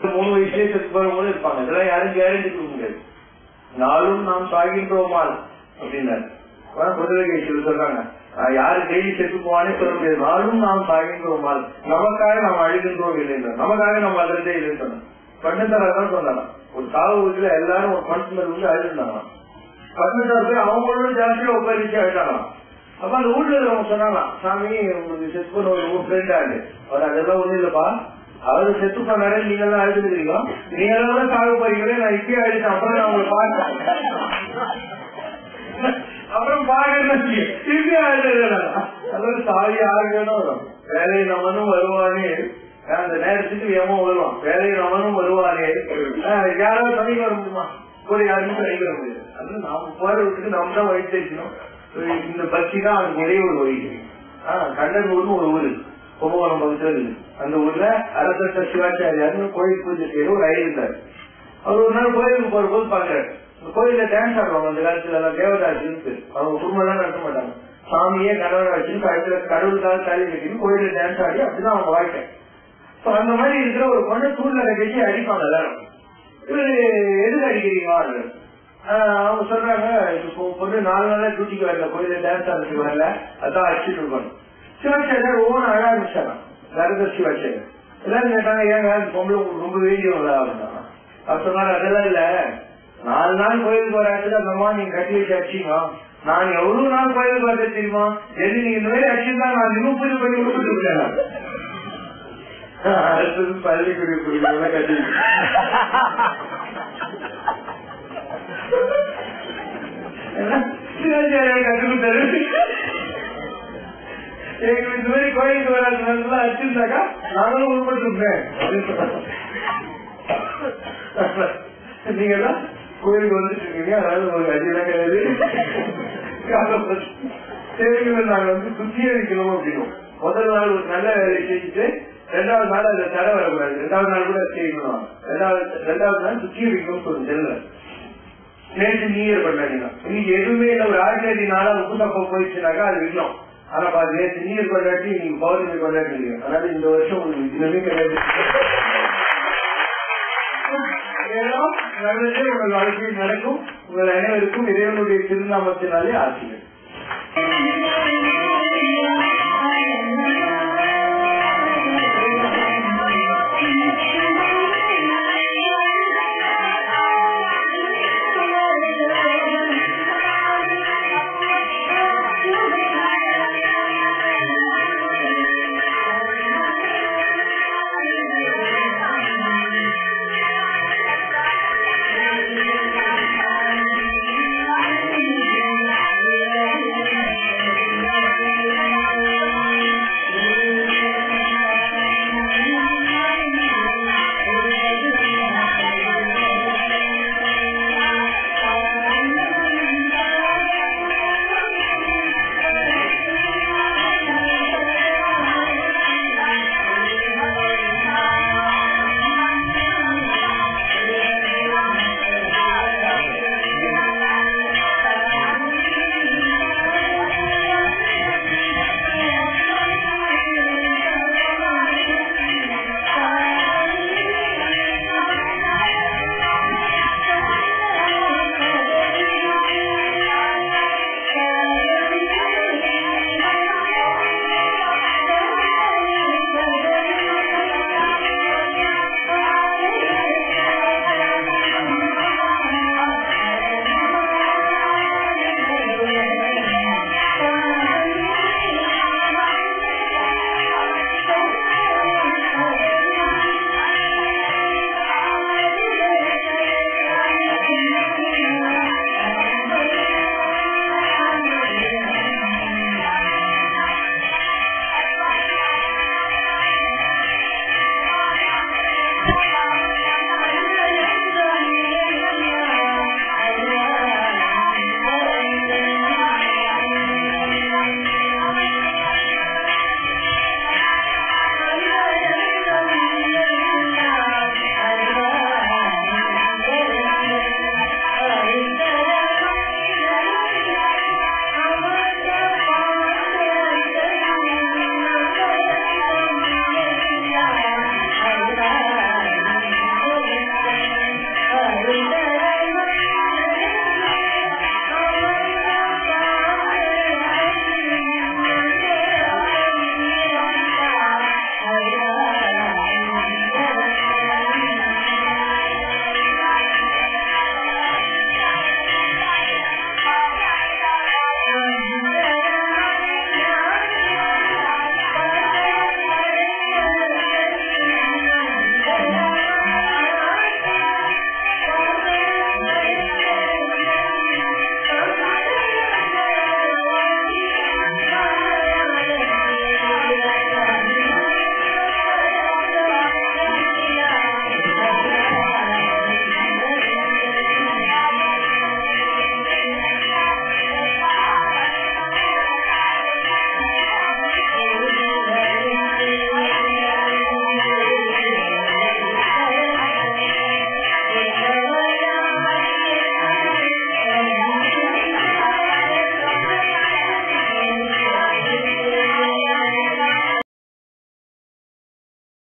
3 வயசுலயே செத்து போறவங்களும் இருப்பாங்க. இதெல்லாம் யாரும் கேரண்டி கொடுக்க முடியாது. நாளும் நாம் சாகின்றோமால் அப்படின்னாரு குதிரைகள் சொல்றாங்க. யாரு டெய்லி செத்து போவானே சொல்ல முடியாது. நாளும் நாம் சாகின்றோமால், நமக்காக நாம் அழுகின்றோம் இல்லைன்னா, நமக்காக நம்ம அதிர்ந்தே இல்லைன்னு சொன்னோம். பட்டத்தராதான் சொன்னாங்க. ஒரு சாவு வீட்டுல எல்லாரும் ஒரு பணத்துல வந்து அழுதுனாங்க. 18 பேர் அவங்களும் ஜாஸ்தியா உட்காரிச்சு அழுதாங்களாம். அப்ப அந்த வீட்டுல அவங்க சொன்னாங்களாம், சாமி உங்களுக்கு செத்து போன ஒரு ஃப்ரெண்ட் ஆடு அவர் அதெல்லாம் ஒண்ணும் இல்லப்பா, அவரு செத்து போனாரு, நீங்க எல்லாம் அழுதுக்கிறீங்க, நீங்க எல்லாம் சாகு போறீங்களே, நான் இப்பயே அழுத்தேன், அப்புறம் நான் உங்களை பாக்க அப்புறம் பாக்க திருப்பி அழுது சாவி ஆகணும் வரும். வேலையை நம்மனும் வருவானே, அந்த நேரத்துக்கு ஏமோ வருவான், வேலையை நம்மனும் வருவானே, யாராவது தனிக்கு வர முடியுமா? கூட யாருமே தனிக்க வர முடியாது. அது நாம போற வீட்டுக்கு நம்ம தான் வழி தெரிக்கணும். இந்த பக்தி தான் அது நிறைய ஒரு வழி. கண்டனூர்னு ஒரு ஊரு கும்பகோணம் பக்கத்துல இருக்கு. அந்த ஊர்ல அரச சிவாச்சாரியாரு கோயில் பூஜை செய்யற ஒரு ஐயர் இருந்தாரு. அவர் ஒரு நாள் கோயிலுக்கு போற போது பாக்குறாரு, கோயில டான்ஸ் ஆடுவாங்க. அந்த காலத்துல எல்லாம் தேவதாசி இருக்கு, அவங்க குடும்பம் எல்லாம் நடத்த மாட்டாங்க. சாமியே கணவனை வச்சுன்னு கழுத்துல கடவுளுக்காக தாலி கட்டின்னு கோயில டான்ஸ் ஆடி அப்படிதான் அவங்க வாழ்க்கை. அந்த மாதிரி இருக்கிற ஒரு பொண்ணு தூண்ல கட்டி அடிப்பாங்க எல்லாரும். இவரு எதுக்கு அடிக்கிறீங்க? அவங்க சொல்றாங்க, பொண்ணு 4 நாளா டியூட்டிக்கு வரல, கோயில டான்ஸ் ஆடுறதுக்கு வரல, அதான் அடிச்சுட்டு இருக்கணும். சிவாச்சாரியார் ஒவ்வொன்று அழ ஆரம்பிச்சாங்க. நரத சிவாச்சாரியர் எல்லாரும் கேட்டாங்க, ஏங்க பொம்பளை உங்களுக்கு ரொம்ப வேண்டியவங்களா அப்படின்னாங்க. அப்ப சொன்னாரு, அதெல்லாம் இல்ல, 4 நாள் கோயிலுக்கு வராது அந்த மாதிரி நீங்க கட்டி வச்சு அடிச்சீங்க, நான் எவ்வளவு நாள் கோயிலுக்கு வர தெரியுமா, எது நீங்க இந்த மாதிரி அடிச்சுதான் நான் இன்னும் பூஜை பண்ணி கொடுத்துட்டு இருக்கேன். அடுத்தது பள்ளிக்குடி புரியுது கட்டி சிவாச்சாரியார் கற்றுக்கிட்டாரு. எங்களுக்கு இந்த மாதிரி கோயிலுக்கு வராது அடிச்சிருந்தாக்கா நானும் உருப்பட்டுருப்பேன். நீங்க எல்லாம் கோயிலுக்கு வந்துட்டு இருக்கீங்க, அதனால உங்களுக்கு அடியெல்லாம் கிடையாது. சரிங்க, நாங்க வந்து சுத்திகரிக்கணும் அப்படின்னு முதல் நாள் ஒரு நல்ல வேலையை செஞ்சுட்டு 2வது நாள் அதுல தடை வரக்கூடாது, 2வது நாள் கூட செய்யணும். 2வது நாள் சுத்திகரிக்கணும்னு சொல்லுங்க தெரியல. நேற்று நீர் பண்ணாங்க, இன்னைக்கு எதுவுமே இல்லை, ஒரு ஆர்டினரி நாளா உப்பு தப்பா போயிடுச்சுனாக்கா அது விடணும். ஆனா பாரு, நேற்று நீர் கொண்டாட்டி நீங்க பௌர்ணமி கொண்டாடுறீங்க, அதனால இந்த வருஷம் உங்களுக்கு இதுவுமே கிடையாது. நல்லதே உங்கள் வாழ்க்கையில் நடக்கும். உங்கள் அனைவருக்கும் இறைவனுடைய திருநாமத்தினாலே ஆசிரியர்.